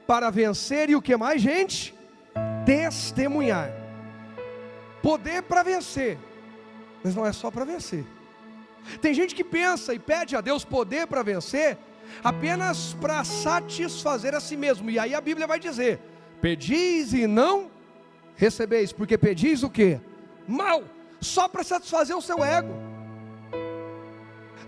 para vencer e o que mais, gente? Testemunhar. Poder para vencer, mas não é só para vencer. Tem gente que pensa e pede a Deus poder para vencer apenas para satisfazer a si mesmo. E aí a Bíblia vai dizer: pedis e não recebeis, porque pedis o quê? Mal, só para satisfazer o seu ego.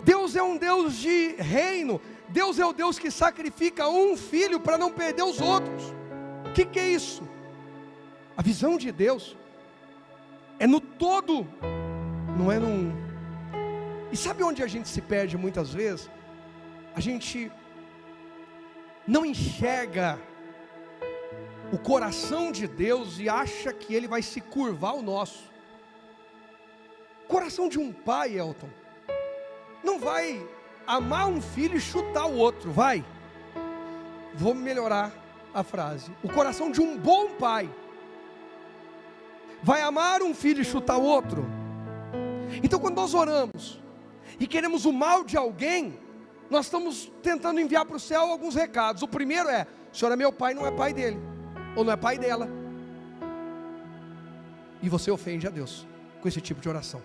Deus é um Deus de reino. Deus é o Deus que sacrifica um filho para não perder os outros. O que é isso? A visão de Deus é no todo, não é num... E sabe onde a gente se perde muitas vezes? A gente não enxerga o coração de Deus e acha que Ele vai se curvar ao nosso. O coração de um pai, Elton, não vai amar um filho e chutar o outro, vai. Vou melhorar a frase. O coração de um bom pai vai amar um filho e chutar o outro. Então quando nós oramos e queremos o mal de alguém, nós estamos tentando enviar para o céu alguns recados. O primeiro é: o senhor é meu pai, não é pai dele, ou não é pai dela. E você ofende a Deus com esse tipo de oração.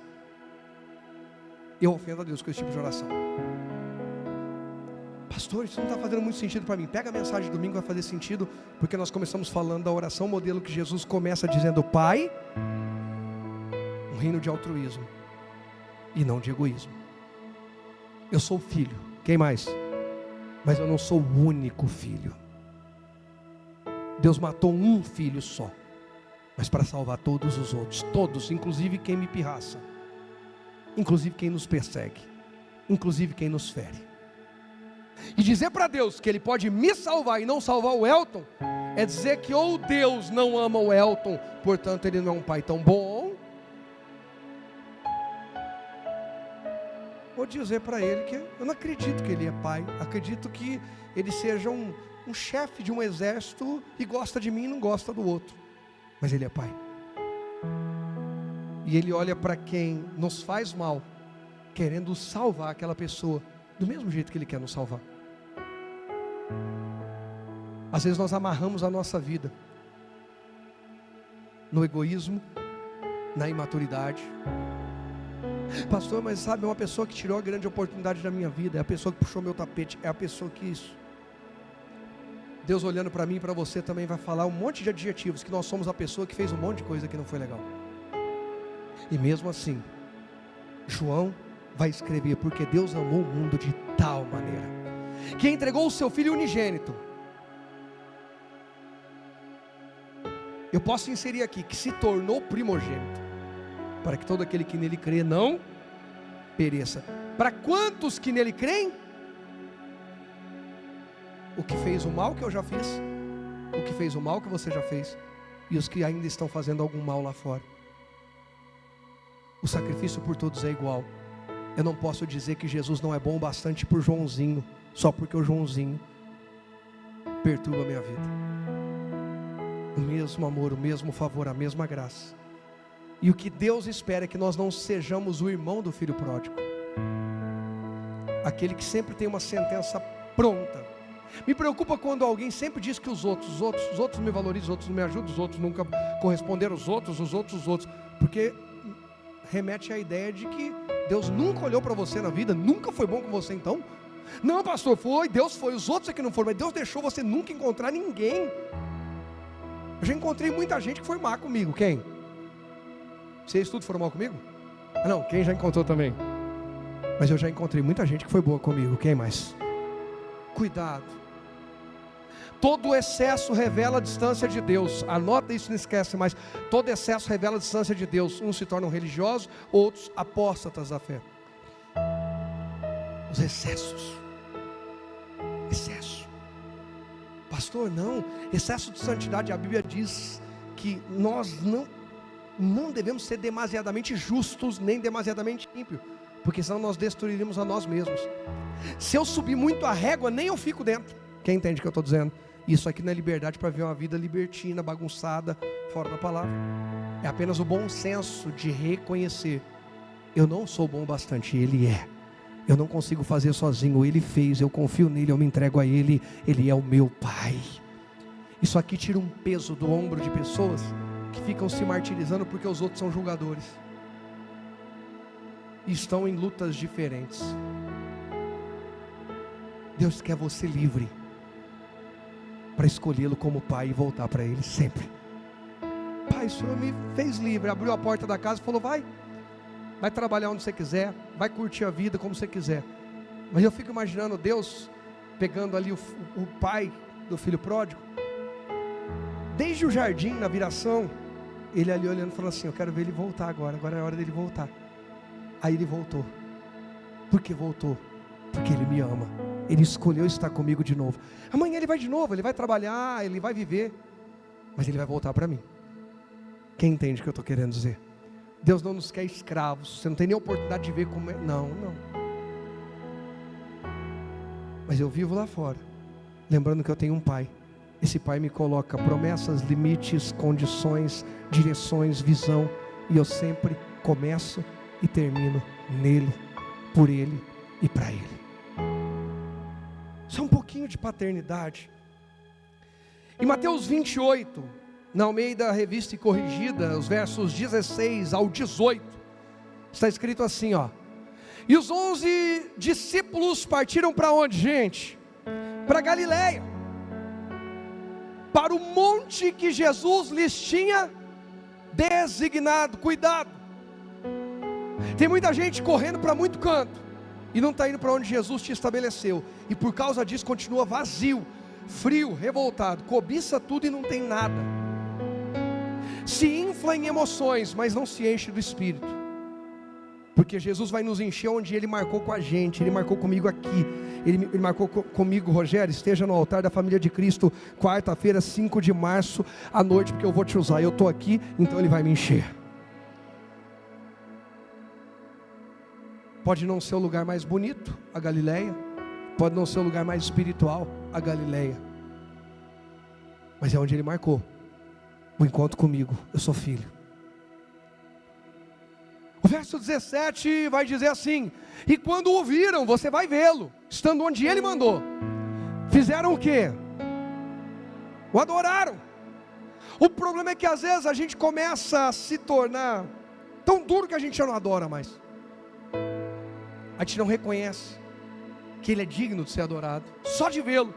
Eu ofendo a Deus com esse tipo de oração. Pastor, isso não está fazendo muito sentido para mim. Pega a mensagem de domingo, vai fazer sentido, porque nós começamos falando da oração modelo que Jesus começa dizendo: Pai, um reino de altruísmo e não de egoísmo. Eu sou filho, quem mais? Mas eu não sou o único filho. Deus matou um filho só, mas para salvar todos os outros, todos, inclusive quem me pirraça, inclusive quem nos persegue, inclusive quem nos fere. E dizer para Deus que Ele pode me salvar e não salvar o Elton, é dizer que ou Deus não ama o Elton, portanto Ele não é um pai tão bom, ou dizer para Ele que eu não acredito que Ele é pai, acredito que Ele seja um chefe de um exército e gosta de mim e não gosta do outro, mas Ele é pai. E Ele olha para quem nos faz mal, querendo salvar aquela pessoa do mesmo jeito que Ele quer nos salvar. Às vezes nós amarramos a nossa vida no egoísmo, na imaturidade. Pastor, mas sabe, é uma pessoa que tirou a grande oportunidade da minha vida, é a pessoa que puxou meu tapete, é a pessoa que isso. Deus olhando para mim e para você também vai falar um monte de adjetivos, que nós somos a pessoa que fez um monte de coisa que não foi legal. E mesmo assim, João vai escrever: porque Deus amou o mundo de tal maneira, que entregou o seu Filho unigênito. Eu posso inserir aqui, que se tornou primogênito, para que todo aquele que nele crê não pereça. Para quantos que nele creem? O que fez o mal que eu já fiz, o que fez o mal que você já fez, e os que ainda estão fazendo algum mal lá fora. O sacrifício por todos é igual. Eu não posso dizer que Jesus não é bom o bastante por Joãozinho, só porque o Joãozinho perturba a minha vida. O mesmo amor, o mesmo favor, a mesma graça. E o que Deus espera é que nós não sejamos o irmão do filho pródigo, aquele que sempre tem uma sentença pronta. Me preocupa quando alguém sempre diz que os outros me valorizam, os outros não me ajudam, os outros nunca corresponderam, os outros, porque remete à ideia de que Deus nunca olhou para você na vida, nunca foi bom com você. Então, não, pastor, foi, Deus foi, os outros é que não foram, mas Deus deixou você nunca encontrar ninguém. Eu já encontrei muita gente que foi má comigo. Quem? Vocês tudo foram mal comigo? Não, quem já encontrou também? Mas eu já encontrei muita gente que foi boa comigo. Quem mais? Cuidado. Todo excesso revela a distância de Deus. Anota isso, não esquece mais. Todo excesso revela a distância de Deus. Uns se tornam religiosos, outros apóstatas da fé. Os excessos. Excesso. Pastor, não. Excesso de santidade. A Bíblia diz que nós não devemos ser demasiadamente justos, nem demasiadamente ímpios, porque senão nós destruiríamos a nós mesmos. Se eu subir muito a régua, nem eu fico dentro. Quem entende o que eu estou dizendo? Isso aqui não é liberdade para viver uma vida libertina, bagunçada, fora da palavra. É apenas o bom senso de reconhecer: eu não sou bom o bastante, Ele é. Eu não consigo fazer sozinho, Ele fez, eu confio nele, eu me entrego a Ele, Ele é o meu Pai. Isso aqui tira um peso do ombro de pessoas que ficam se martirizando porque os outros são julgadores e estão em lutas diferentes. Deus quer você livre para escolhê-lo como pai e voltar para Ele sempre. Pai, o Senhor me fez livre, abriu a porta da casa e falou: vai trabalhar onde você quiser, vai curtir a vida como você quiser. Mas eu fico imaginando Deus pegando ali o pai do filho pródigo, desde o jardim, na viração, ele ali olhando e falando assim: eu quero ver ele voltar agora é a hora dele voltar. Aí ele voltou. Por que voltou? Porque ele me ama, ele escolheu estar comigo de novo. Amanhã ele vai de novo, ele vai trabalhar, ele vai viver, mas ele vai voltar para mim. Quem entende o que eu estou querendo dizer? Deus não nos quer escravos. Você não tem nem oportunidade de ver como é. Não. Mas eu vivo lá fora, lembrando que eu tenho um pai. Esse pai me coloca promessas, limites, condições, direções, visão, e eu sempre começo e termino nele, por ele e para ele. Isso é um pouquinho de paternidade. Em Mateus 28, na Almeida Revista e Corrigida, os versos 16 ao 18, está escrito assim, ó: e os 11 discípulos partiram para onde, gente? Para Galileia, para o monte que Jesus lhes tinha designado. Cuidado, tem muita gente correndo para muito canto e não está indo para onde Jesus te estabeleceu, e por causa disso continua vazio, frio, revoltado, cobiça tudo e não tem nada, se infla em emoções, mas não se enche do Espírito. Porque Jesus vai nos encher onde Ele marcou com a gente. Ele marcou comigo aqui, Ele marcou comigo: Rogério, esteja no altar da família de Cristo, quarta-feira, 5 de março, à noite, porque eu vou te usar. Eu estou aqui, então Ele vai me encher. Pode não ser o lugar mais bonito, a Galileia, pode não ser o lugar mais espiritual, a Galileia, mas é onde Ele marcou o encontro comigo. Eu sou filho. O verso 17 vai dizer assim: e quando o viram, você vai vê-lo, estando onde Ele mandou, fizeram o quê? O adoraram. O problema é que às vezes a gente começa a se tornar tão duro que a gente já não adora mais. A gente não reconhece que Ele é digno de ser adorado, só de vê-lo.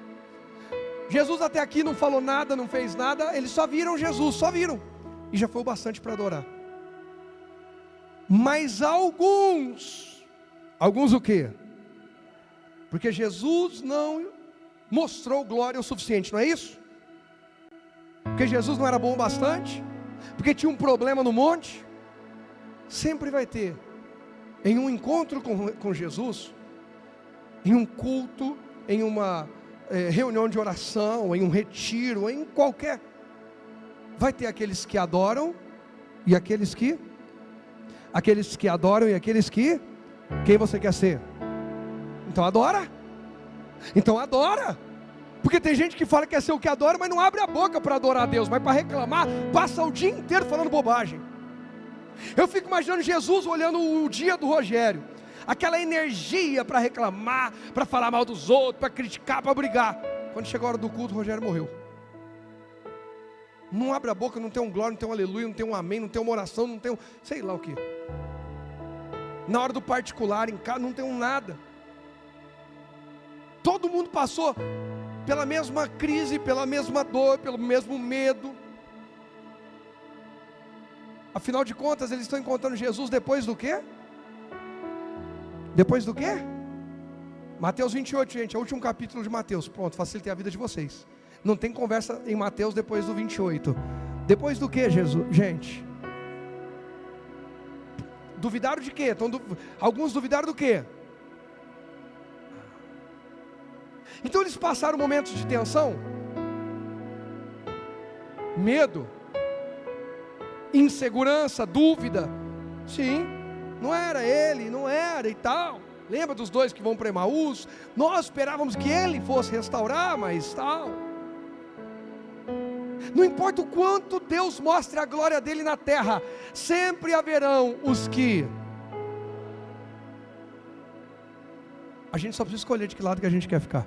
Jesus até aqui não falou nada, não fez nada, eles só viram Jesus, só viram, e já foi o bastante para adorar. Mas alguns o quê? Porque Jesus não mostrou glória o suficiente, não é isso? Porque Jesus não era bom o bastante? Porque tinha um problema no monte? Sempre vai ter, em um encontro com Jesus, em um culto, em uma reunião de oração, em um retiro, em qualquer, vai ter aqueles que adoram e aqueles que adoram e aqueles que, quem você quer ser? Então adora, porque tem gente que fala que quer ser o que adora, mas não abre a boca para adorar a Deus, mas para reclamar, passa o dia inteiro falando bobagem. Eu fico imaginando Jesus olhando o dia do Rogério, aquela energia para reclamar, para falar mal dos outros, para criticar, para brigar. Quando chegou a hora do culto, o Rogério morreu. Não abre a boca, não tem um glória, não tem um aleluia, não tem um amém, não tem uma oração, não tem um sei lá o que. Na hora do particular, em casa, não tem um nada. Todo mundo passou pela mesma crise, pela mesma dor, pelo mesmo medo. Afinal de contas, eles estão encontrando Jesus depois do quê? Depois do quê? Mateus 28, gente, é o último capítulo de Mateus. Pronto, facilitei a vida de vocês. Não tem conversa em Mateus depois do 28. Depois do que, Jesus? Gente, duvidaram de quê? Alguns duvidaram do quê? Então eles passaram momentos de tensão, medo, insegurança, dúvida. Sim, não era ele, não era e tal. Lembra dos dois que vão para Emaús? Nós esperávamos que ele fosse restaurar, mas tal. Não importa o quanto Deus mostre a glória dele na terra, sempre haverão os que... A gente só precisa escolher de que lado que a gente quer ficar.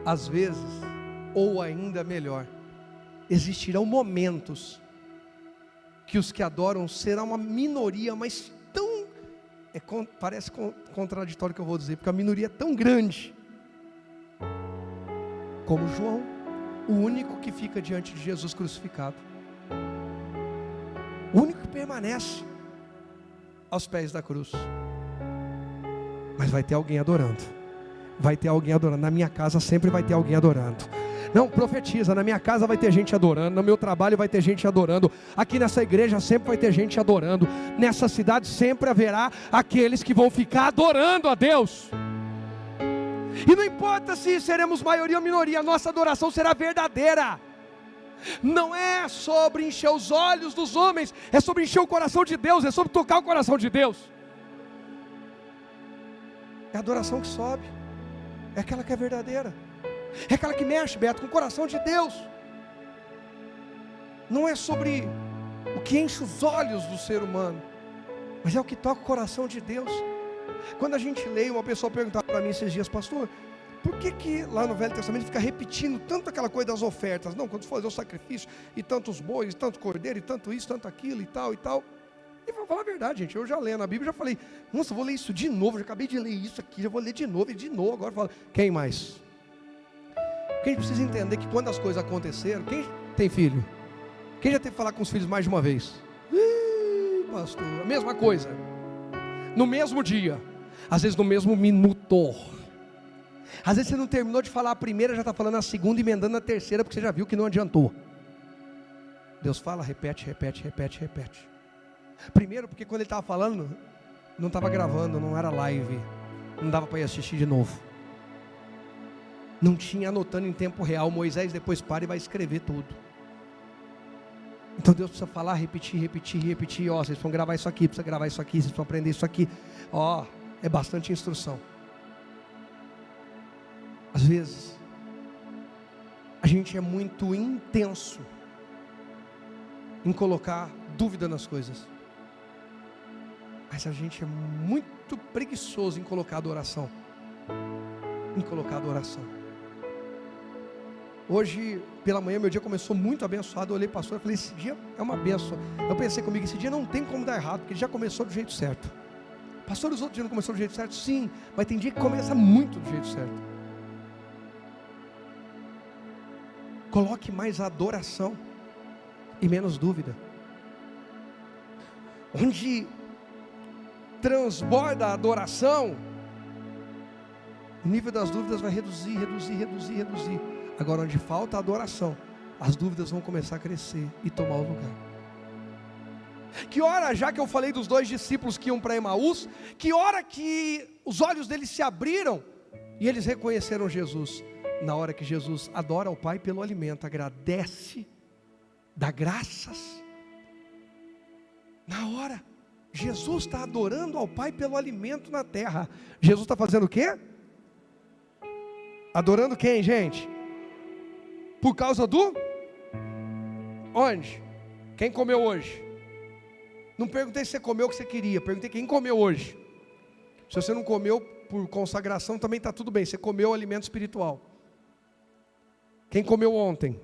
Às vezes, ou ainda melhor, existirão momentos que os que adoram serão uma minoria, mas tão, parece contraditório o que eu vou dizer, porque a minoria é tão grande, como João, o único que fica diante de Jesus crucificado, o único que permanece aos pés da cruz. Mas vai ter alguém adorando, vai ter alguém adorando. Na minha casa sempre vai ter alguém adorando. Não, profetiza, na minha casa vai ter gente adorando, no meu trabalho vai ter gente adorando, aqui nessa igreja sempre vai ter gente adorando, nessa cidade sempre haverá aqueles que vão ficar adorando a Deus. E não importa se seremos maioria ou minoria, a nossa adoração será verdadeira. Não é sobre encher os olhos dos homens, é sobre encher o coração de Deus, é sobre tocar o coração de Deus. É a adoração que sobe, é aquela que é verdadeira, é aquela que mexe, Beto, com o coração de Deus. Não é sobre o que enche os olhos do ser humano, mas é o que toca o coração de Deus. Quando a gente lê, uma pessoa perguntava para mim esses dias: pastor, por que lá no Velho Testamento fica repetindo tanto aquela coisa das ofertas? Não, quando for fazer o sacrifício, e tantos bois, e tanto cordeiro, e tanto isso, tanto aquilo, e tal, e tal. E vou falar a verdade, gente, eu já lendo a Bíblia, já falei, nossa, vou ler isso de novo, já acabei de ler isso aqui, já vou ler de novo, e de novo, agora falo, quem mais? Porque a gente precisa entender que quando as coisas aconteceram, quem tem filho? Quem já teve que falar com os filhos mais de uma vez? Pastor, a mesma coisa, no mesmo dia, às vezes no mesmo minuto. Às vezes você não terminou de falar a primeira, já está falando a segunda, emendando a terceira, porque você já viu que não adiantou. Deus fala, repete, repete, repete, repete. Primeiro, porque quando ele estava falando, não estava gravando, não era live, não dava para ir assistir de novo, não tinha anotando em tempo real. Moisés depois para e vai escrever tudo. Então Deus precisa falar, repetir, repetir, repetir. Ó, vocês vão gravar isso aqui, precisa gravar isso aqui, vocês vão aprender isso aqui. Ó, é bastante instrução. Às vezes a gente é muito intenso em colocar dúvida nas coisas, mas a gente é muito preguiçoso em colocar adoração. Hoje pela manhã meu dia começou muito abençoado. Eu olhei para o pastor e falei, esse dia é uma bênção. Eu pensei comigo, esse dia não tem como dar errado, porque ele já começou do jeito certo. Pastor, os outros dias não começou do jeito certo? Sim, mas tem dia que começa muito do jeito certo. Coloque mais adoração e menos dúvida. Onde transborda a adoração, o nível das dúvidas vai reduzir, reduzir, reduzir, reduzir. Agora, onde falta a adoração, as dúvidas vão começar a crescer e tomar o lugar. Que hora, já que eu falei dos dois discípulos que iam para Emaús, que hora que os olhos deles se abriram e eles reconheceram Jesus? Na hora que Jesus adora ao Pai pelo alimento, agradece, dá graças. Na hora, Jesus está adorando ao Pai pelo alimento na terra. Jesus está fazendo o quê? Adorando quem, gente? Por causa do? Onde? Quem comeu hoje? Não perguntei se você comeu o que você queria, perguntei quem comeu hoje. Se você não comeu por consagração, também está tudo bem, você comeu alimento espiritual. Quem comeu ontem?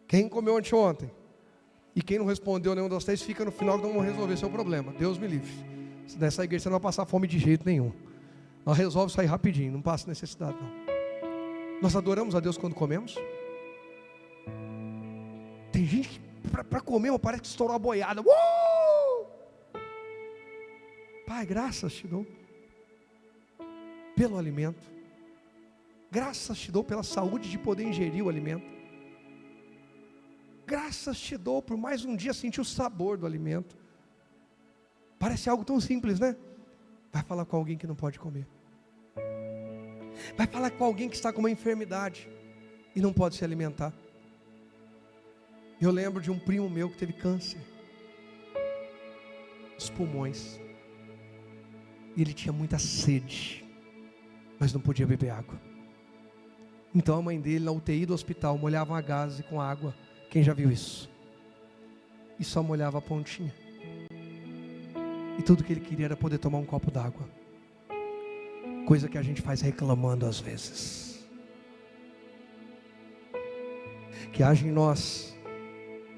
Quem comeu anteontem? E quem não respondeu nenhum dos três, fica no final que não vão resolver seu problema. Deus me livre. Nessa igreja você não vai passar fome de jeito nenhum. Nós resolvemos isso aí rapidinho, não passa necessidade não. Nós adoramos a Deus quando comemos? Tem gente que para comer parece que estourou a boiada. Pai, graças te dou pelo alimento. Graças te dou pela saúde de poder ingerir o alimento. Graças te dou por mais um dia sentir o sabor do alimento. Parece algo tão simples, né? Vai falar com alguém que não pode comer. Vai falar com alguém que está com uma enfermidade e não pode se alimentar. Eu lembro de um primo meu que teve câncer nos pulmões. E ele tinha muita sede, mas não podia beber água. Então a mãe dele, na UTI do hospital, molhava uma gaze com água. Quem já viu isso? E só molhava a pontinha. E tudo que ele queria era poder tomar um copo d'água. Coisa que a gente faz reclamando às vezes. que haja em nós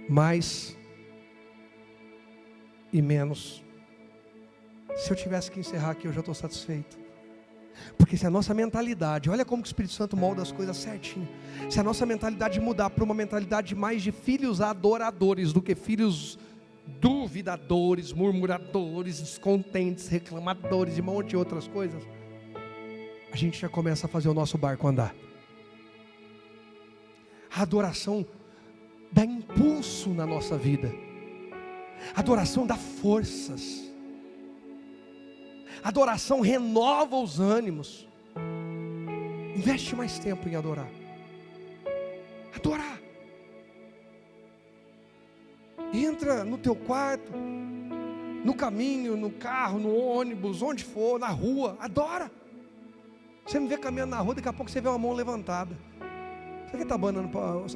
mais e menos. Se eu tivesse que encerrar aqui, eu já estou satisfeito. Porque se a nossa mentalidade, olha como que o Espírito Santo molda as coisas certinho. Se a nossa mentalidade mudar para uma mentalidade mais de filhos adoradores do que filhos duvidadores, murmuradores, descontentes, reclamadores e um monte de outras coisas, a gente já começa a fazer o nosso barco andar. A adoração dá impulso na nossa vida. A adoração dá forças. A adoração renova os ânimos. Investe mais tempo em adorar. Adorar. Entra no teu quarto, no caminho, no carro, no ônibus, onde for, na rua, adora. Você me vê caminhando na rua, daqui a pouco você vê uma mão levantada. Você que está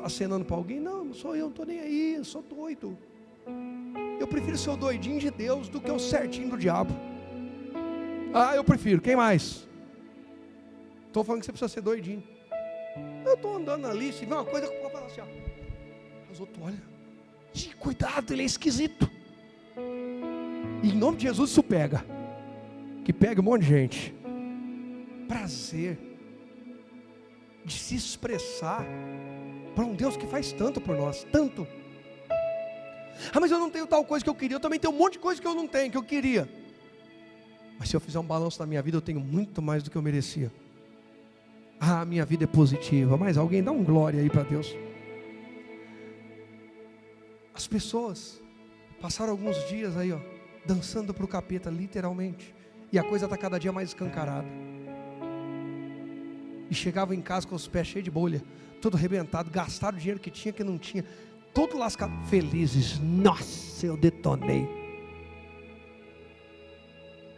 acenando para alguém? Não, não sou eu, não estou nem aí, eu sou doido. Eu prefiro ser o doidinho de Deus do que o certinho do diabo. Ah, eu prefiro, quem mais? Estou falando que você precisa ser doidinho. Eu estou andando ali, se vê uma coisa, eu vou falar assim, ó. Os outros olham, cuidado, ele é esquisito. E em nome de Jesus isso pega. Que pega um monte de gente. Prazer de se expressar para um Deus que faz tanto por nós, tanto. Ah, mas eu não tenho tal coisa que eu queria. Eu também tenho um monte de coisa que eu não tenho, que eu queria. Mas se eu fizer um balanço da minha vida, eu tenho muito mais do que eu merecia. Ah, minha vida é positiva. Mas alguém dá um glória aí para Deus. As pessoas passaram alguns dias aí, ó, dançando para o capeta, literalmente. E a coisa está cada dia mais escancarada. E chegavam em casa com os pés cheios de bolha, todo arrebentado, gastaram o dinheiro que tinha, que não tinha, todo lascado, felizes. Nossa, eu detonei.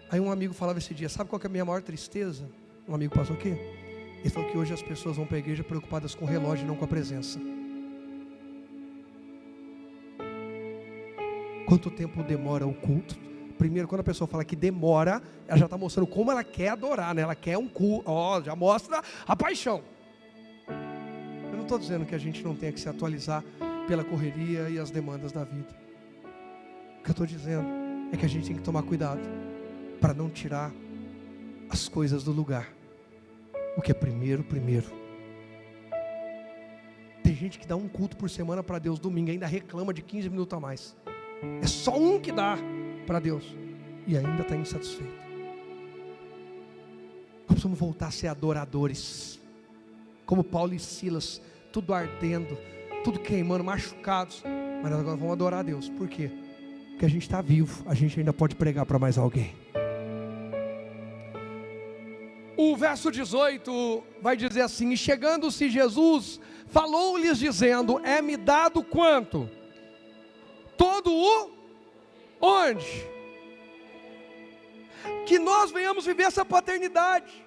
Aí um amigo falava esse dia, sabe qual que é a minha maior tristeza? Um amigo passou aqui, ele falou que hoje as pessoas vão para a igreja preocupadas com o relógio e não com a presença. Quanto tempo demora o culto? Primeiro, quando a pessoa fala que demora, ela já está mostrando como ela quer adorar, né? Ela quer um culto, ó, já mostra a paixão. Eu não estou dizendo que a gente não tenha que se atualizar pela correria e as demandas da vida. O que eu estou dizendo é que a gente tem que tomar cuidado para não tirar as coisas do lugar. O que é primeiro. Tem gente que dá um culto por semana para Deus domingo e ainda reclama de 15 minutos a mais. É só um que dá para Deus e ainda está insatisfeito. Nós precisamos voltar a ser adoradores, como Paulo e Silas, tudo ardendo, tudo queimando, machucados, mas nós agora vamos adorar a Deus. Por quê? Porque a gente está vivo, a gente ainda pode pregar para mais alguém. O verso 18 vai dizer assim: e chegando-se Jesus, falou-lhes dizendo, é-me dado quanto? Todo o onde? Que nós venhamos viver essa paternidade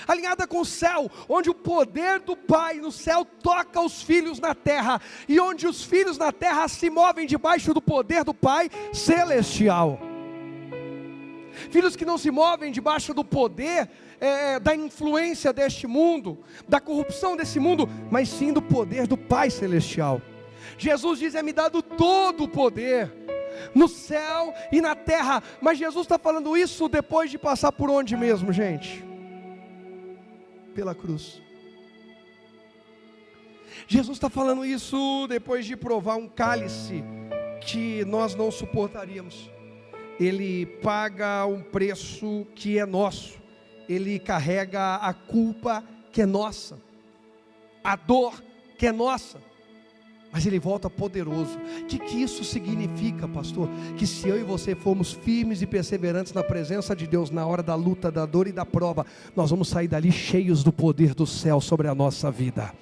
alinhada com o céu, onde o poder do Pai no céu toca os filhos na terra, e onde os filhos na terra se movem debaixo do poder do Pai celestial. Filhos que não se movem debaixo do poder da influência deste mundo, da corrupção desse mundo, mas sim do poder do Pai celestial. Jesus diz, é-me dado todo o poder, no céu e na terra. Mas Jesus está falando isso depois de passar por onde mesmo, gente? Pela cruz. Jesus está falando isso depois de provar um cálice que nós não suportaríamos. Ele paga um preço que é nosso. Ele carrega a culpa que é nossa, a dor que é nossa. Mas ele volta poderoso. O que isso significa, pastor? Que se eu e você formos firmes e perseverantes na presença de Deus, na hora da luta, da dor e da prova, nós vamos sair dali cheios do poder do céu sobre a nossa vida.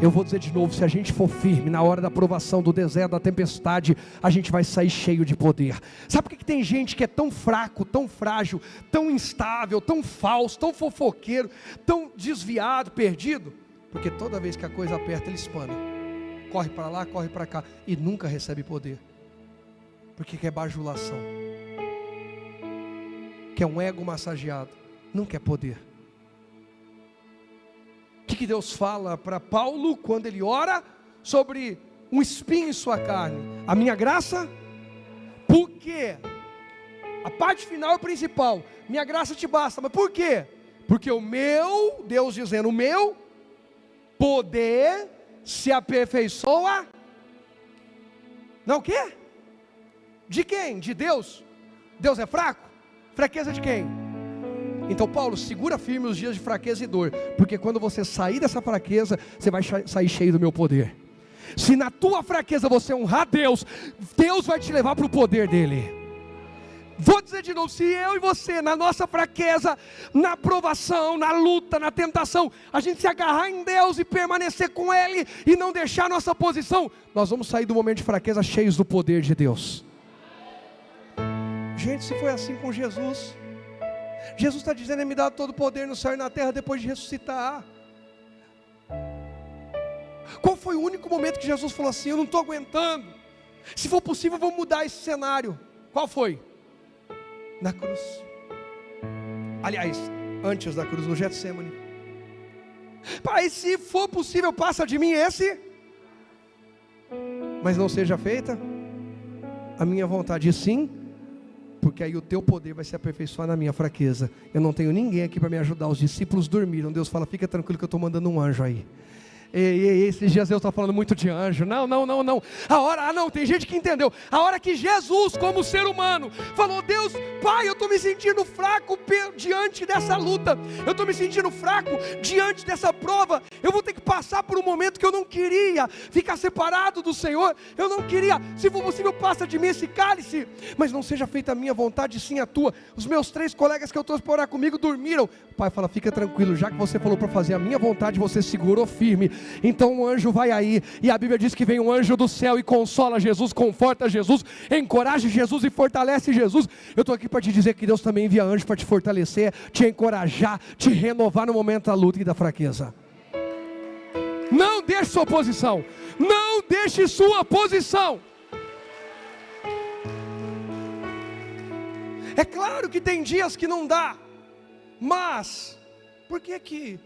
Eu vou dizer de novo, se a gente for firme na hora da provação, do deserto, da tempestade, a gente vai sair cheio de poder. Sabe por que tem gente que é tão fraco, tão frágil, tão instável, tão falso, tão fofoqueiro, tão desviado, perdido? Porque toda vez que a coisa aperta, ele espana. Corre para lá, corre para cá, e nunca recebe poder, porque quer bajulação, quer um ego massageado, não quer poder. O que Deus fala para Paulo quando ele ora sobre um espinho em sua carne. A minha graça, por quê? A parte final é principal. Minha graça te basta, mas por quê? Porque o meu, Deus dizendo, o meu poder se aperfeiçoa. Não o quê? De quem? De Deus? Deus é fraco? Fraqueza de quem? Então Paulo, segura firme os dias de fraqueza e dor, porque quando você sair dessa fraqueza, você vai sair cheio do meu poder. Se na tua fraqueza você honrar Deus, Deus vai te levar para o poder dele. Vou dizer de novo, se eu e você, na nossa fraqueza, na provação, na luta, na tentação, a gente se agarrar em Deus e permanecer com Ele, e não deixar nossa posição, nós vamos sair do momento de fraqueza cheios do poder de Deus. Gente, se foi assim com Jesus, Jesus está dizendo, me dá todo o poder no céu e na terra depois de ressuscitar. Qual foi o único momento que Jesus falou assim, eu não estou aguentando, se for possível eu vou mudar esse cenário? Qual foi? Na cruz. Aliás, antes da cruz, no Getsemane. Pai, se for possível, passa de mim esse, mas não seja feita a minha vontade, sim, porque aí o teu poder vai se aperfeiçoar na minha fraqueza. Eu não tenho ninguém aqui para me ajudar. Os discípulos dormiram. Deus fala, fica tranquilo que eu estou mandando um anjo aí. Esses dias eu estou falando muito de anjo. Não. Tem gente que entendeu. A hora que Jesus, como ser humano, falou, Deus, Pai, eu estou me sentindo fraco diante dessa luta, eu estou me sentindo fraco diante dessa prova, eu vou ter que passar por um momento que eu não queria, ficar separado do Senhor, eu não queria, se for possível passa de mim esse cálice, mas não seja feita a minha vontade, sim a tua. Os meus 3 colegas que eu trouxe para orar comigo dormiram. O Pai fala, fica tranquilo, já que você falou para fazer a minha vontade, você segurou firme, então o anjo vai aí, e a Bíblia diz que vem um anjo do céu e consola Jesus, conforta Jesus, encoraja Jesus e fortalece Jesus. Eu estou aqui para te dizer que Deus também envia anjo para te fortalecer, te encorajar, te renovar no momento da luta e da fraqueza. Não deixe sua posição, não deixe sua posição. É claro que tem dias que não dá, mas por que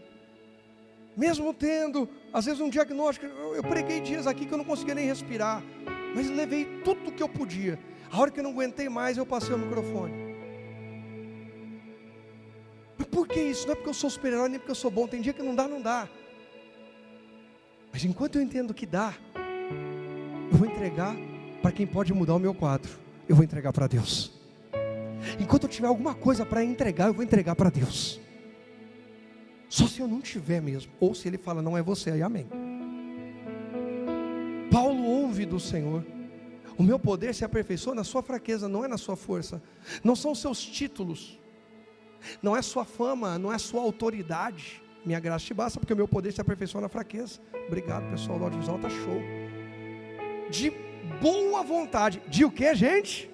mesmo tendo às vezes um diagnóstico, eu preguei dias aqui que eu não conseguia nem respirar, mas levei tudo o que eu podia. A hora que eu não aguentei mais, eu passei o microfone. Mas por que isso? Não é porque eu sou super-herói, nem porque eu sou bom. Tem dia que não dá. Mas enquanto eu entendo que dá, eu vou entregar para quem pode mudar o meu quadro. Eu vou entregar para Deus. Enquanto eu tiver alguma coisa para entregar, eu vou entregar para Deus. Só se eu não tiver mesmo, ou se Ele fala, não é você, aí amém. Paulo ouve do Senhor, o meu poder se aperfeiçoa na sua fraqueza, não é na sua força. Não são seus títulos, não é sua fama, não é sua autoridade. Minha graça te basta, porque o meu poder se aperfeiçoa na fraqueza. Obrigado pessoal, o audiovisual está show. De boa vontade, de o que, gente?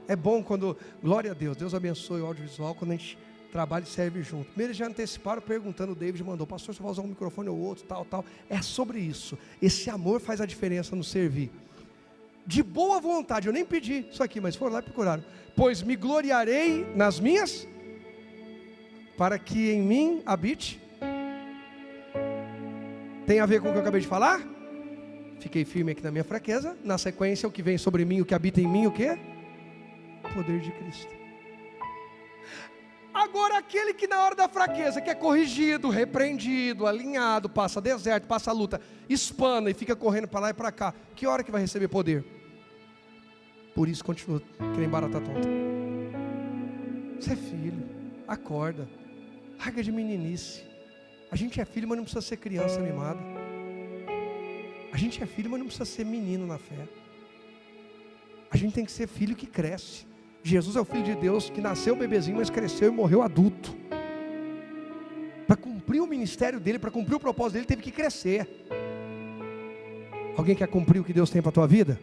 É bom quando, glória a Deus, Deus abençoe o audiovisual, quando a gente trabalha e serve junto. Primeiro eles já anteciparam perguntando, o David mandou, pastor, você vai usar um microfone ou outro, tal. É sobre isso. Esse amor faz a diferença no servir. De boa vontade, eu nem pedi isso aqui, mas foram lá e procuraram. Pois me gloriarei nas minhas, para que em mim habite. Tem a ver com o que eu acabei de falar? Fiquei firme aqui na minha fraqueza. Na sequência, o que vem sobre mim, o que habita em mim, o que? O poder de Cristo. Agora aquele que na hora da fraqueza, que é corrigido, repreendido, alinhado, passa deserto, passa luta, espana e fica correndo para lá e para cá, que hora que vai receber poder? Por isso continua que nem barata tonta. Você é filho, acorda, larga de meninice. A gente é filho, mas não precisa ser criança mimada. A gente é filho, mas não precisa ser menino na fé. A gente tem que ser filho que cresce. Jesus é o Filho de Deus que nasceu bebezinho, mas cresceu e morreu adulto. Para cumprir o ministério dele, para cumprir o propósito dele, teve que crescer. Alguém quer cumprir o que Deus tem para a tua vida?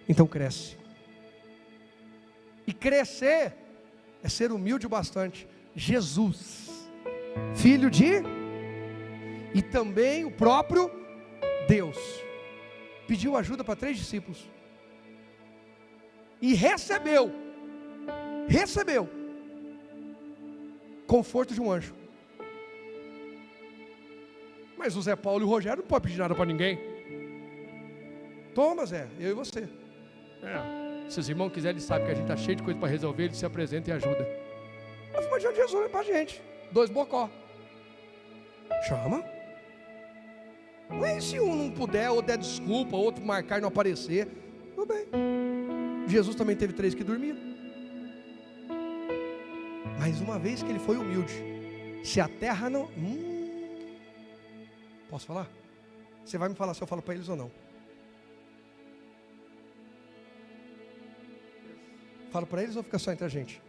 Então cresce. E crescer é ser humilde bastante. Jesus, Filho de, e também o próprio Deus, pediu ajuda para 3 discípulos. E recebeu conforto de um anjo. Mas o Zé Paulo e o Rogério não podem pedir nada para ninguém. Toma, Zé, eu e você. Se os irmãos quiserem, eles sabem que a gente está cheio de coisa para resolver, eles se apresentam e ajudam. Mas adianta Jesus é para a gente. 2 bocó. Chama. Mas se um não puder, ou der desculpa, outro marcar e não aparecer, tudo bem. Jesus também teve 3 que dormiram. Mas uma vez que ele foi humilde, se a terra não... Posso falar? Você vai me falar se eu falo para eles ou não. Falo para eles ou fica só entre a gente?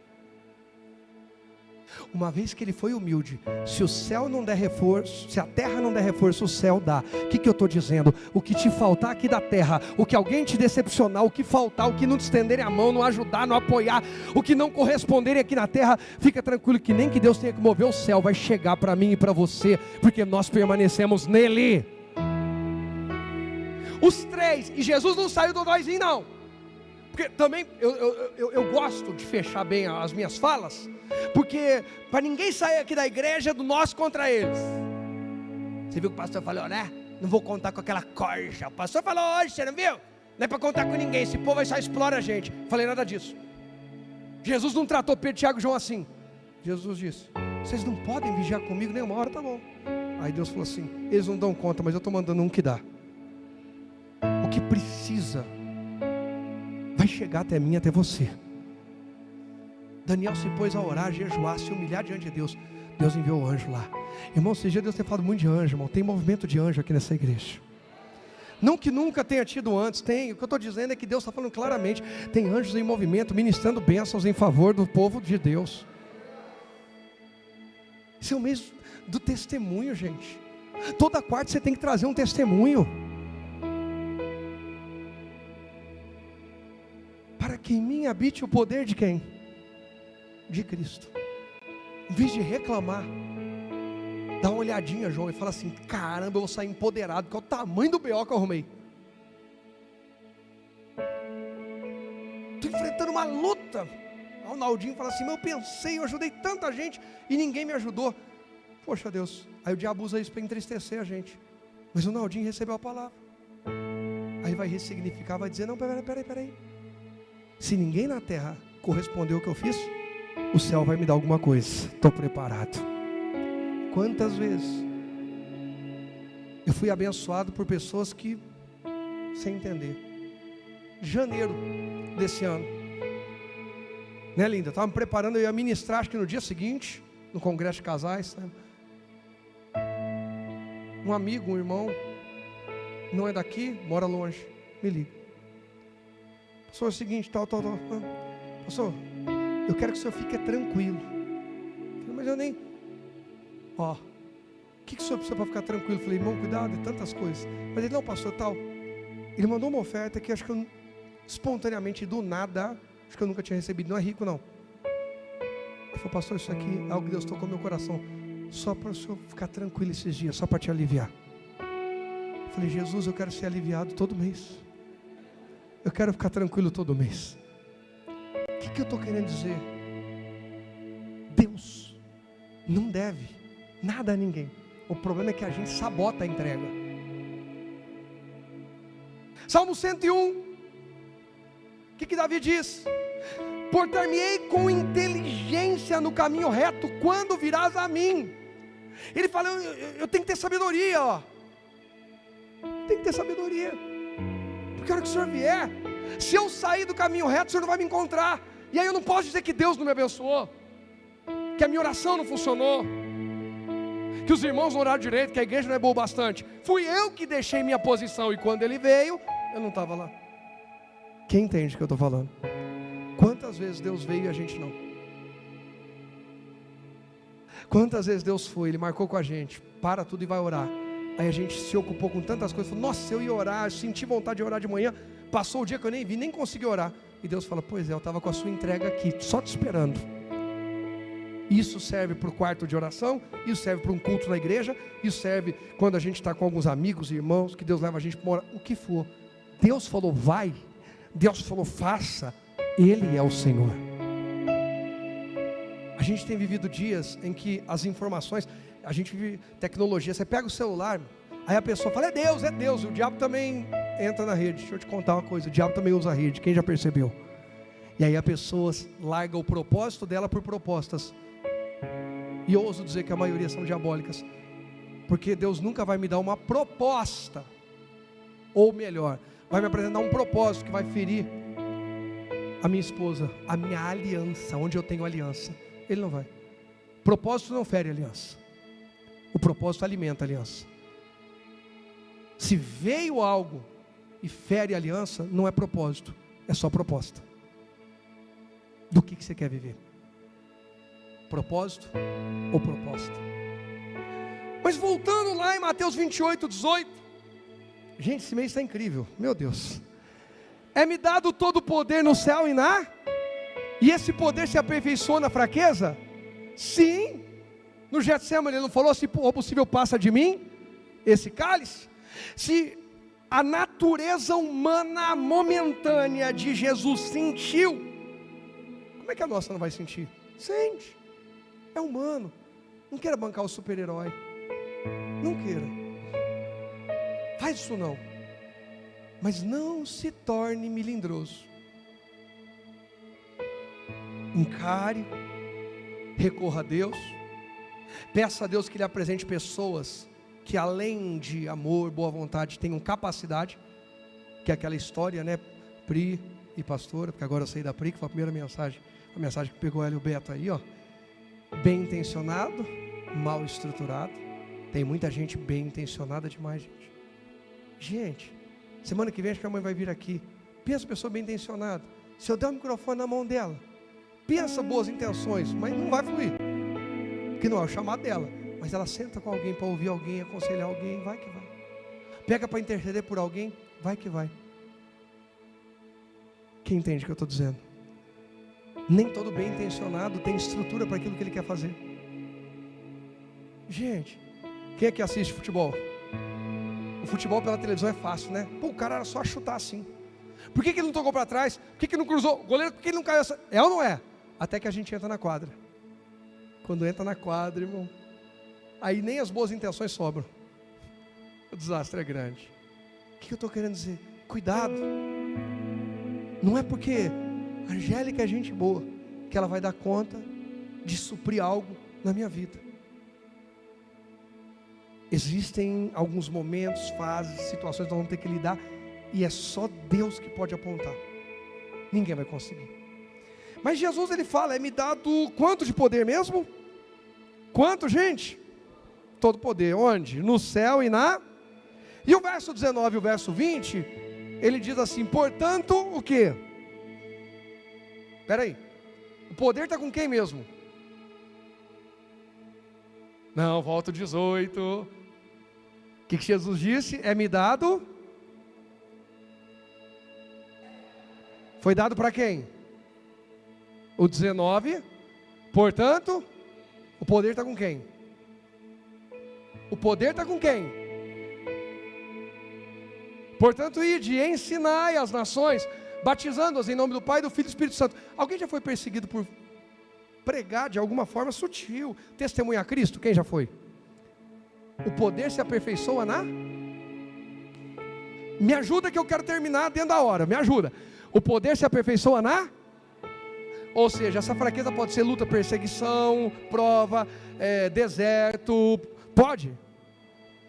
Uma vez que ele foi humilde, se o céu não der reforço, se a terra não der reforço, o céu dá. O que eu estou dizendo? O que te faltar aqui da terra, o que alguém te decepcionar, o que faltar, o que não te estenderem a mão, não ajudar, não apoiar, o que não corresponderem aqui na terra, fica tranquilo que nem que Deus tenha que mover o céu, vai chegar para mim e para você, porque nós permanecemos nele. Os 3, e Jesus não saiu do nozinho não. Porque também eu gosto de fechar bem as minhas falas, porque para ninguém sair aqui da igreja do nós contra eles. Você viu que o pastor falou, né? Não vou contar com aquela corja. O pastor falou hoje, você não viu? Não é para contar com ninguém, esse povo aí só explora a gente. Falei nada disso. Jesus não tratou Pedro, Tiago e João assim. Jesus disse, vocês não podem vigiar comigo nem uma hora, tá bom. Aí Deus falou assim, eles não dão conta, mas eu estou mandando um que dá. O que precisa vai chegar até mim, até você. Daniel se pôs a orar, a jejuar, se humilhar diante de Deus. Deus enviou o anjo lá. Irmão, esse dia Deus tem falado muito de anjo, irmão. Tem movimento de anjo aqui nessa igreja. Não que nunca tenha tido antes, tem. O que eu estou dizendo é que Deus está falando claramente. Tem anjos em movimento, ministrando bênçãos em favor do povo de Deus. Esse é o mês do testemunho, gente. Toda quarta você tem que trazer um testemunho. Para que em mim habite o poder de quem? De Cristo. Em vez de reclamar, dá uma olhadinha, João, e fala assim, caramba, eu vou sair empoderado, que é o tamanho do B.O. que eu arrumei. Estou enfrentando uma luta. Aí o Naldinho fala assim, mas eu pensei, eu ajudei tanta gente e ninguém me ajudou. Poxa Deus, aí o diabo usa isso para entristecer a gente. Mas o Naldinho recebeu a palavra. Aí vai ressignificar, vai dizer, não, peraí. Se ninguém na terra correspondeu ao que eu fiz, o céu vai me dar alguma coisa. Estou preparado. Quantas vezes eu fui abençoado por pessoas que, sem entender, janeiro desse ano, né, linda? Eu estava me preparando, eu ia ministrar, acho que no dia seguinte, no congresso de casais, sabe? Um amigo, um irmão, não é daqui, mora longe, me liga. Pastor, é o seguinte, tal. Pastor, eu quero que o senhor fique tranquilo. Mas eu nem... o que o senhor precisa para ficar tranquilo? Eu falei, irmão, cuidado, de tantas coisas. Mas ele, não, pastor, tal. Ele mandou uma oferta que acho que eu, espontaneamente, do nada, acho que eu nunca tinha recebido. Não é rico, não. Ele falou, pastor, isso aqui é algo que Deus tocou no meu coração. Só para o senhor ficar tranquilo esses dias, só para te aliviar. Eu falei, Jesus, eu quero ser aliviado todo mês. Eu quero ficar tranquilo todo mês. O que eu estou querendo dizer? Deus não deve nada a ninguém. O problema é que a gente sabota a entrega. Salmo 101. O que Davi diz? Portar-me-ei com inteligência no caminho reto, quando virás a mim. Ele fala, eu tenho que ter sabedoria, ó. Tem que ter sabedoria. Porque a hora que o Senhor vier, se eu sair do caminho reto, o Senhor não vai me encontrar. E aí eu não posso dizer que Deus não me abençoou, que a minha oração não funcionou, que os irmãos não oraram direito, que a igreja não é boa o bastante. Fui eu que deixei minha posição, e quando ele veio, eu não estava lá. Quem entende o que eu estou falando? Quantas vezes Deus veio e a gente não? Quantas vezes Deus foi, Ele marcou com a gente, para tudo e vai orar. Aí a gente se ocupou com tantas coisas, falou, nossa, eu ia orar, eu senti vontade de orar de manhã, passou o dia que eu nem vi, nem consegui orar. E Deus fala, pois é, eu estava com a sua entrega aqui, só te esperando. Isso serve para o quarto de oração, isso serve para um culto na igreja, isso serve quando a gente está com alguns amigos e irmãos, que Deus leva a gente para orar, o que for. Deus falou, vai, Deus falou, faça, Ele é o Senhor. A gente tem vivido dias em que as informações, a gente vive tecnologia, você pega o celular, aí a pessoa fala, é Deus, o diabo também entra na rede. Deixa eu te contar uma coisa, o diabo também usa a rede, quem já percebeu? E aí a pessoa larga o propósito dela por propostas. E eu ouso dizer que a maioria são diabólicas. Porque Deus nunca vai me dar uma proposta, ou melhor, vai me apresentar um propósito que vai ferir a minha esposa, a minha aliança, onde eu tenho aliança. Ele não vai. Propósito não fere aliança. O propósito alimenta a aliança. Se veio algo e fere a aliança, não é propósito, é só proposta. Do que você quer viver? Propósito ou proposta? Mas voltando lá em Mateus 28, 18. Gente, esse mês está incrível, meu Deus. É-me dado todo o poder no céu e na... E esse poder se aperfeiçoa na fraqueza? Sim. No Getsemane ele não falou, se for possível passa de mim esse cálice? Se a natureza humana momentânea de Jesus sentiu, como é que a nossa não vai sentir? Sente. É humano. Não queira bancar o super-herói. Não queira. Faz isso não. Mas não se torne melindroso. Encare. Recorra a Deus. Peça a Deus que lhe apresente pessoas que além de amor, boa vontade, tenham capacidade. Que é aquela história, né? Pri e pastora, porque agora eu saí da Pri, que foi a primeira mensagem. A mensagem que pegou ela e o Beto aí, ó. Bem intencionado, mal estruturado. Tem muita gente bem intencionada demais, gente. Gente, semana que vem acho que a mãe vai vir aqui. Pensa pessoa bem intencionada. Se eu der o microfone na mão dela, pensa boas intenções, mas não vai fluir. Que não é o chamado dela. Mas ela senta com alguém para ouvir alguém, aconselhar alguém, vai que vai. Pega para interceder por alguém, vai que vai. Quem entende o que eu estou dizendo? Nem todo bem intencionado tem estrutura para aquilo que ele quer fazer. Gente, quem é que assiste futebol? O futebol pela televisão é fácil, né? Pô, o cara era só chutar assim. Por que ele não tocou para trás? Por que ele não cruzou? O goleiro, por que ele não caiu? É ou não é? Até que a gente entra na quadra. Quando entra na quadra, irmão, aí nem as boas intenções sobram. O desastre é grande. O que eu estou querendo dizer? Cuidado. Não é porque a Angélica é gente boa que ela vai dar conta de suprir algo na minha vida. Existem alguns momentos, fases, situações que nós vamos ter que lidar, e é só Deus que pode apontar. Ninguém vai conseguir. Mas Jesus ele fala, é-me dado quanto de poder mesmo? Quanto, gente? Todo poder. Onde? No céu e na... E o verso 19 e o verso 20, ele diz assim, portanto, o quê? Espera aí. O poder está com quem mesmo? Não, volta o 18. O que Jesus disse? É-me dado. Foi dado para quem? O 19. Portanto, o poder está com quem? O poder está com quem? Portanto, ide e ensinai as nações, batizando-as em nome do Pai, do Filho e do Espírito Santo. Alguém já foi perseguido por pregar de alguma forma sutil, testemunhar Cristo? Quem já foi? O poder se aperfeiçoa na... Me ajuda que eu quero terminar dentro da hora, me ajuda. O poder se aperfeiçoa na... Ou seja, essa fraqueza pode ser luta, perseguição, prova, deserto, pode.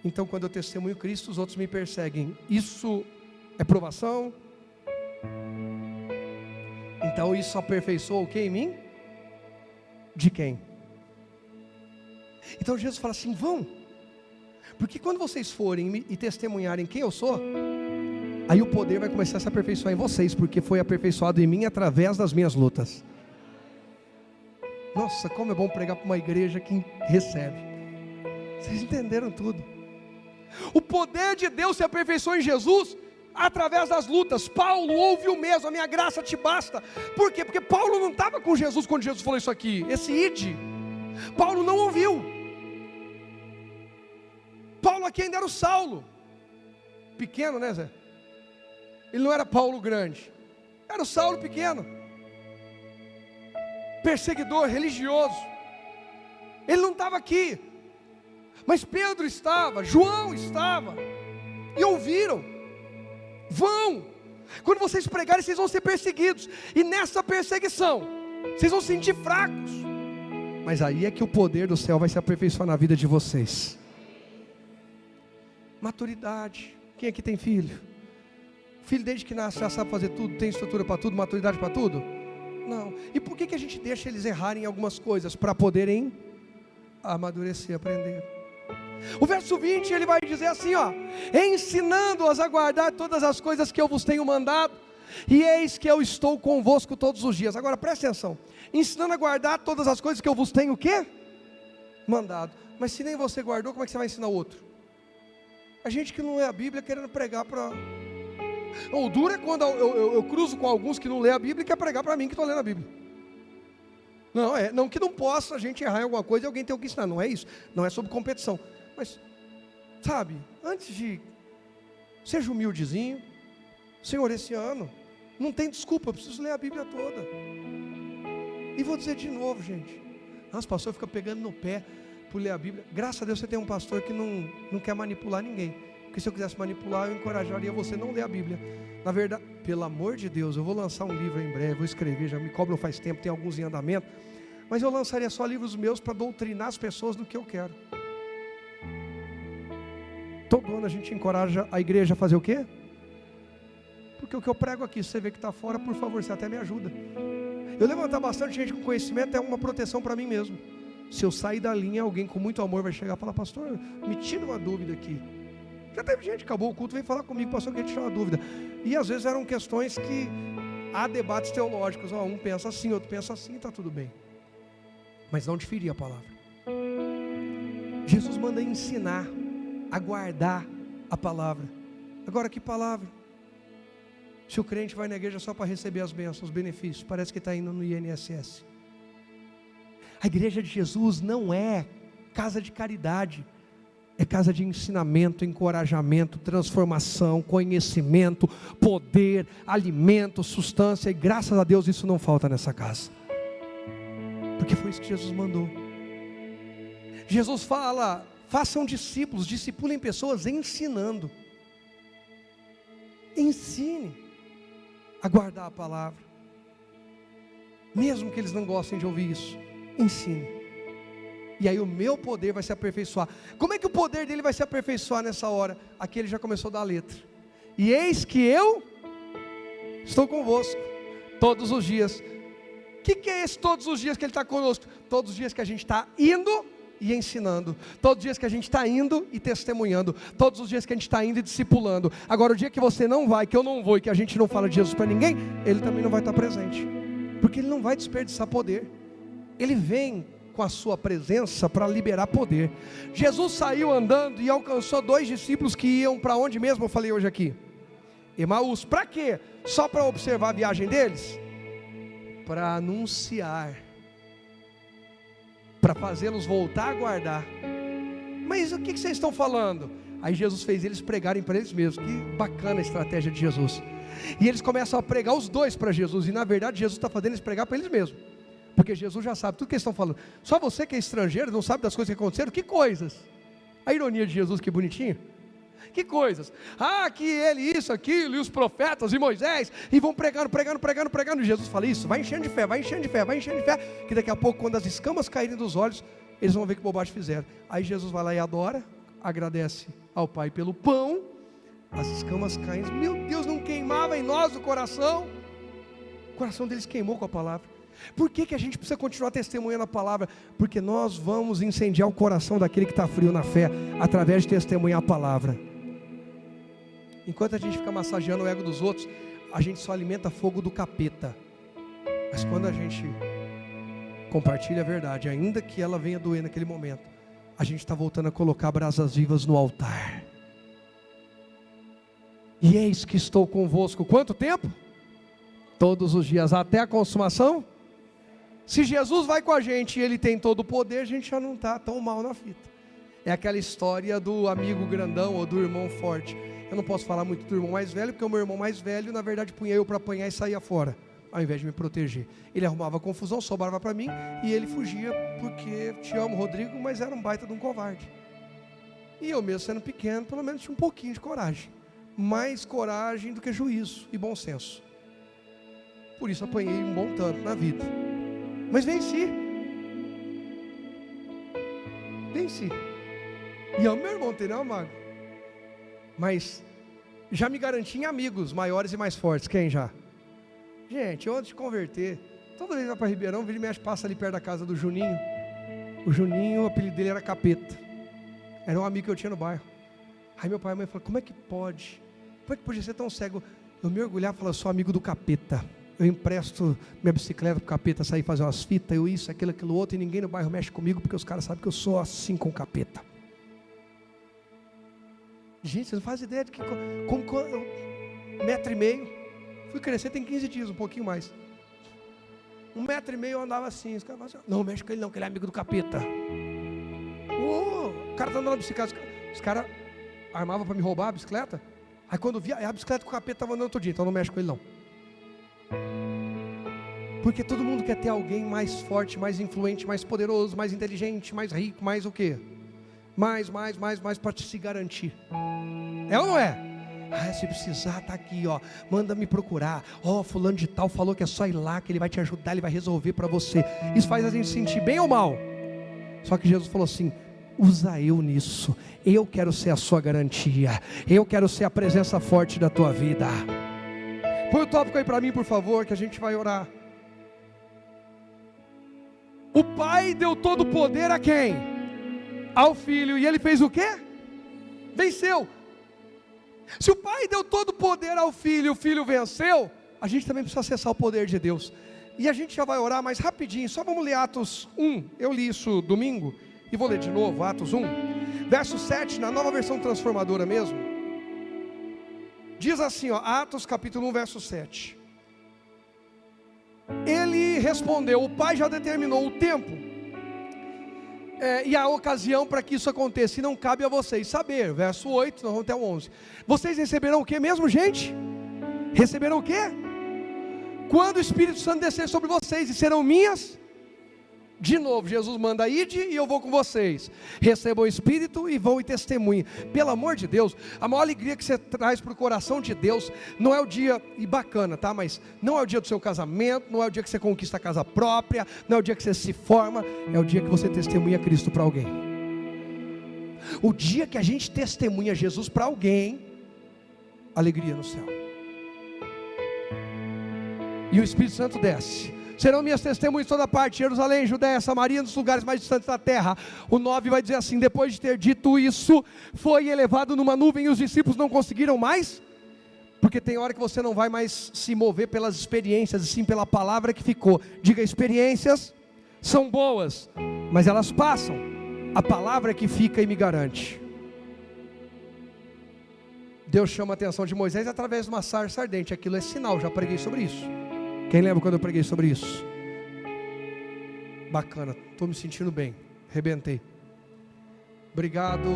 Então quando eu testemunho Cristo, os outros me perseguem. Isso é provação? Então isso aperfeiçoa o que em mim? De quem? Então Jesus fala assim, vão. Porque quando vocês forem e testemunharem quem eu sou, aí o poder vai começar a se aperfeiçoar em vocês, porque foi aperfeiçoado em mim através das minhas lutas. Nossa, como é bom pregar para uma igreja que recebe. Vocês entenderam tudo. O poder de Deus se aperfeiçoou em Jesus através das lutas. Paulo ouve o mesmo, a minha graça te basta. Por quê? Porque Paulo não estava com Jesus quando Jesus falou isso aqui. Esse ide, Paulo não ouviu. Paulo aqui ainda era o Saulo. Pequeno, né, Zé? Ele não era Paulo grande. Era o Saulo pequeno. Perseguidor, religioso. Ele não estava aqui. Mas Pedro estava, João estava. E ouviram. Vão! Quando vocês pregarem, vocês vão ser perseguidos, e nessa perseguição, vocês vão se sentir fracos, mas aí é que o poder do céu vai se aperfeiçoar na vida de vocês. Maturidade. Quem aqui tem filho? Filho desde que nasce já sabe fazer tudo, tem estrutura para tudo, maturidade para tudo? Não. E por que a gente deixa eles errarem em algumas coisas? Para poderem amadurecer, aprender. O verso 20 ele vai dizer assim, ó: ensinando-as a guardar todas as coisas que eu vos tenho mandado, e eis que eu estou convosco todos os dias. Agora presta atenção, ensinando a guardar todas as coisas que eu vos tenho o quê? Mandado. Mas se nem você guardou, como é que você vai ensinar o outro? A gente que não lê a Bíblia querendo pregar para... O duro é quando eu cruzo com alguns que não lê a Bíblia e quer pregar para mim que estou lendo a Bíblia. Não que não possa a gente errar em alguma coisa e alguém tem que ensinar, não é isso, não é sobre competição, mas, sabe, antes de, seja humildezinho. Senhor, esse ano, não tem desculpa, eu preciso ler a Bíblia toda. E vou dizer de novo, gente, nossa, pastor fica pegando no pé por ler a Bíblia. Graças a Deus você tem um pastor que não quer manipular ninguém, porque se eu quisesse manipular, eu encorajaria você a não ler a Bíblia. Na verdade, pelo amor de Deus, eu vou lançar um livro em breve, vou escrever, já me cobram faz tempo, tem alguns em andamento, mas eu lançaria só livros meus para doutrinar as pessoas no que eu quero. Todo ano a gente encoraja a igreja a fazer o quê? Porque o que eu prego aqui, se você vê que está fora, por favor, você até me ajuda. Eu levantar bastante gente com conhecimento é uma proteção para mim mesmo. Se eu sair da linha, alguém com muito amor vai chegar e falar: pastor, me tira uma dúvida aqui. Já teve gente que acabou o culto, veio falar comigo: pastor, eu queria tirar uma dúvida. E às vezes eram questões que há debates teológicos, um pensa assim, outro pensa assim, está tudo bem, mas não diferir a palavra. Jesus manda ensinar a guardar a palavra. Agora, que palavra? Se o crente vai na igreja só para receber as bênçãos, os benefícios, parece que está indo no INSS. A igreja de Jesus não é casa de caridade, é casa de ensinamento, encorajamento, transformação, conhecimento, poder, alimento, substância, e graças a Deus isso não falta nessa casa, porque foi isso que Jesus mandou. Jesus fala: façam discípulos, discipulem pessoas ensinando. Ensine a guardar a palavra, mesmo que eles não gostem de ouvir isso, ensine. E aí o meu poder vai se aperfeiçoar. Como é que o poder dele vai se aperfeiçoar nessa hora? Aqui ele já começou a dar a letra: e eis que eu estou convosco todos os dias. O que é esse todos os dias que ele está conosco? Todos os dias que a gente está indo e ensinando, todos os dias que a gente está indo e testemunhando, todos os dias que a gente está indo e discipulando. Agora, o dia que você não vai, que eu não vou e que a gente não fala de Jesus para ninguém, ele também não vai estar presente, porque ele não vai desperdiçar poder. Ele vem com a sua presença para liberar poder. Jesus saiu andando e alcançou 2 discípulos que iam para onde mesmo? Eu falei hoje aqui, Emaús. Para quê? Só para observar a viagem deles? Para anunciar, para fazê-los voltar a guardar. Mas o que vocês estão falando? Aí Jesus fez eles pregarem para eles mesmos. Que bacana a estratégia de Jesus. E eles começam a pregar os dois para Jesus, e na verdade Jesus está fazendo eles pregar para eles mesmos, porque Jesus já sabe tudo que eles estão falando. Só você que é estrangeiro não sabe das coisas que aconteceram. Que coisas? A ironia de Jesus, que bonitinho. Que coisas? Que ele, isso, aquilo, e os profetas, e Moisés, e vão pregando, e Jesus fala: isso, vai enchendo de fé, vai enchendo de fé, vai enchendo de fé, que daqui a pouco, quando as escamas caírem dos olhos, eles vão ver que bobagem fizeram. Aí Jesus vai lá e adora, agradece ao Pai pelo pão, as escamas caem. Meu Deus, não queimava em nós o coração? O coração deles queimou com a palavra. Por que a gente precisa continuar testemunhando a palavra? Porque nós vamos incendiar o coração daquele que está frio na fé, através de testemunhar a palavra. Enquanto a gente fica massageando o ego dos outros, a gente só alimenta fogo do capeta. Mas quando a gente compartilha a verdade, ainda que ela venha doer naquele momento, a gente está voltando a colocar brasas vivas no altar. E eis que estou convosco, quanto tempo? Todos os dias, até a consumação. Se Jesus vai com a gente e ele tem todo o poder, a gente já não está tão mal na fita. É aquela história do amigo grandão ou do irmão forte. Eu não posso falar muito do irmão mais velho, porque o meu irmão mais velho, na verdade, punha eu para apanhar e saía fora, ao invés de me proteger. Ele arrumava confusão, sobrava para mim, e ele fugia, porque te amo, Rodrigo, mas era um baita de um covarde. E eu mesmo sendo pequeno, pelo menos tinha um pouquinho de coragem. mais coragem do que juízo e bom senso. Por isso apanhei um bom tanto na vida, mas venci. E amo meu irmão, tem não, Mago? Mas já me garanti em amigos maiores e mais fortes. Quem já? Gente, eu antes de converter, toda vez que vai para Ribeirão, vira e mexe, passa ali perto da casa do Juninho. O Juninho, o apelido dele era Capeta. Era um amigo que eu tinha no bairro. Aí meu pai e a mãe falaram, como é que pode? Como é que podia ser tão cego? Eu me orgulhava e falava, sou amigo do Capeta. Eu empresto minha bicicleta para o Capeta sair fazer umas fitas, eu isso, aquilo outro, e ninguém no bairro mexe comigo, porque os caras sabem que eu sou assim com o Capeta. Gente, vocês não fazem ideia de que, como 1,5 metro, fui crescer tem 15 dias, um pouquinho mais. 1,5 metro eu andava assim, os caras falavam assim, não mexe com ele não, que ele é amigo do Capeta. O cara tá andando na bicicleta, os caras armavam para me roubar a bicicleta, aí quando via, a bicicleta com o Capeta estava andando todo dia, então não mexe com ele não. Porque todo mundo quer ter alguém mais forte, mais influente, mais poderoso, mais inteligente, mais rico, mais o quê? Mais para se garantir. É ou não é? Se precisar, tá aqui, ó. Manda me procurar. Fulano de tal falou que é só ir lá, que ele vai te ajudar, ele vai resolver para você. Isso faz a gente sentir bem ou mal? Só que Jesus falou assim, usa eu nisso. Eu quero ser a sua garantia. Eu quero ser a presença forte da tua vida. Põe o tópico aí para mim, por favor, que a gente vai orar. O Pai deu todo o poder a quem? Ao Filho. E Ele fez o quê? Venceu. Se o Pai deu todo o poder ao Filho e o Filho venceu, a gente também precisa acessar o poder de Deus. E a gente já vai orar mais rapidinho. Só vamos ler Atos 1. Eu li isso domingo e vou ler de novo, Atos 1. Verso 7, na nova versão transformadora mesmo. Diz assim, Atos capítulo 1, verso 7. Ele respondeu, o Pai já determinou o tempo e a ocasião para que isso aconteça, e não cabe a vocês saber. Verso 8, nós vamos até o 11. Vocês receberão o que mesmo, gente? Receberão o que? Quando o Espírito Santo descer sobre vocês, e serão minhas. De novo, Jesus manda, ide e eu vou com vocês. Recebam o Espírito e vão e testemunhem. Pelo amor de Deus, a maior alegria que você traz para o coração de Deus, não é o dia, e bacana, tá? Mas não é o dia do seu casamento, não é o dia que você conquista a casa própria, não é o dia que você se forma, é o dia que você testemunha Cristo para alguém. O dia que a gente testemunha Jesus para alguém, alegria no céu. E o Espírito Santo desce. Serão minhas testemunhas em toda parte, Jerusalém, Judéia, Samaria, nos lugares mais distantes da terra. O 9 vai dizer assim, depois de ter dito isso, foi elevado numa nuvem e os discípulos não conseguiram mais. Porque tem hora que você não vai mais se mover pelas experiências, e sim pela palavra que ficou. Diga, experiências são boas, mas elas passam. A palavra que fica e me garante. Deus chama a atenção de Moisés através de uma sarça ardente. Aquilo é sinal, já preguei sobre isso. Quem lembra quando eu preguei sobre isso? Bacana, estou me sentindo bem, arrebentei. Obrigado,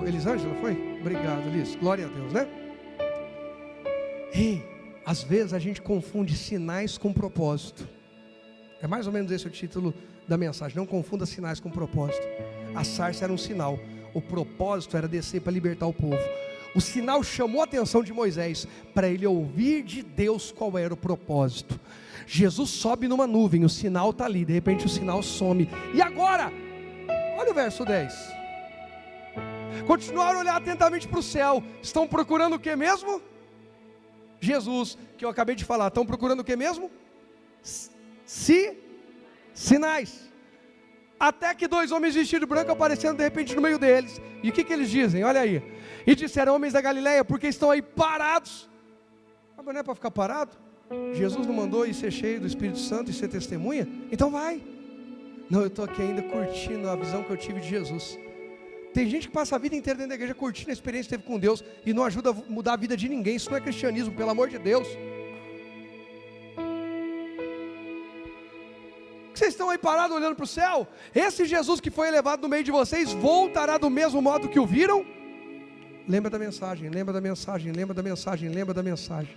Elisângela, foi? Obrigado, Elis, glória a Deus, né? Às vezes a gente confunde sinais com propósito. É mais ou menos esse o título da mensagem, não confunda sinais com propósito. A sarça era um sinal, o propósito era descer para libertar o povo. O sinal chamou a atenção de Moisés, para ele ouvir de Deus qual era o propósito. Jesus sobe numa nuvem, o sinal está ali, de repente o sinal some. E agora? Olha o verso 10. Continuaram a olhar atentamente para o céu. Estão procurando o que mesmo? Jesus, que eu acabei de falar. Estão procurando o que mesmo? Sinais. Até que 2 homens vestidos de branco apareceram de repente no meio deles. E o que eles dizem? Olha aí. E disseram, homens da Galileia, porque estão aí parados? Mas não é para ficar parado? Jesus não mandou ir ser cheio do Espírito Santo e ser testemunha? Então vai. Não, eu estou aqui ainda curtindo a visão que eu tive de Jesus. Tem gente que passa a vida inteira dentro da igreja curtindo a experiência que teve com Deus e não ajuda a mudar a vida de ninguém. Isso não é cristianismo, pelo amor de Deus. Vocês estão aí parados olhando para o céu? Esse Jesus que foi elevado no meio de vocês voltará do mesmo modo que o viram? Lembra da mensagem, lembra da mensagem, lembra da mensagem, lembra da mensagem.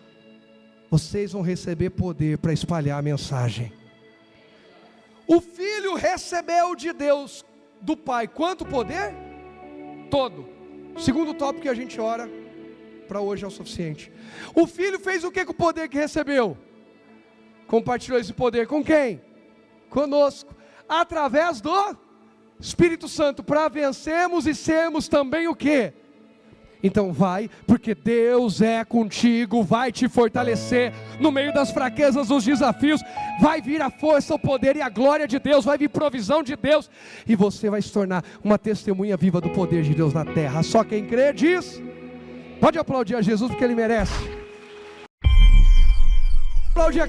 Vocês vão receber poder para espalhar a mensagem. O Filho recebeu de Deus, do Pai, quanto poder? Todo. Segundo tópico que a gente ora, para hoje é o suficiente. O Filho fez o que com o poder que recebeu? Compartilhou esse poder com quem? Conosco, através do Espírito Santo, para vencermos e sermos também o quê? Então vai, porque Deus é contigo, vai te fortalecer no meio das fraquezas, dos desafios, vai vir a força, o poder e a glória de Deus, vai vir provisão de Deus, e você vai se tornar uma testemunha viva do poder de Deus na terra. Só quem crê diz, pode aplaudir a Jesus porque Ele merece. Aplaudir a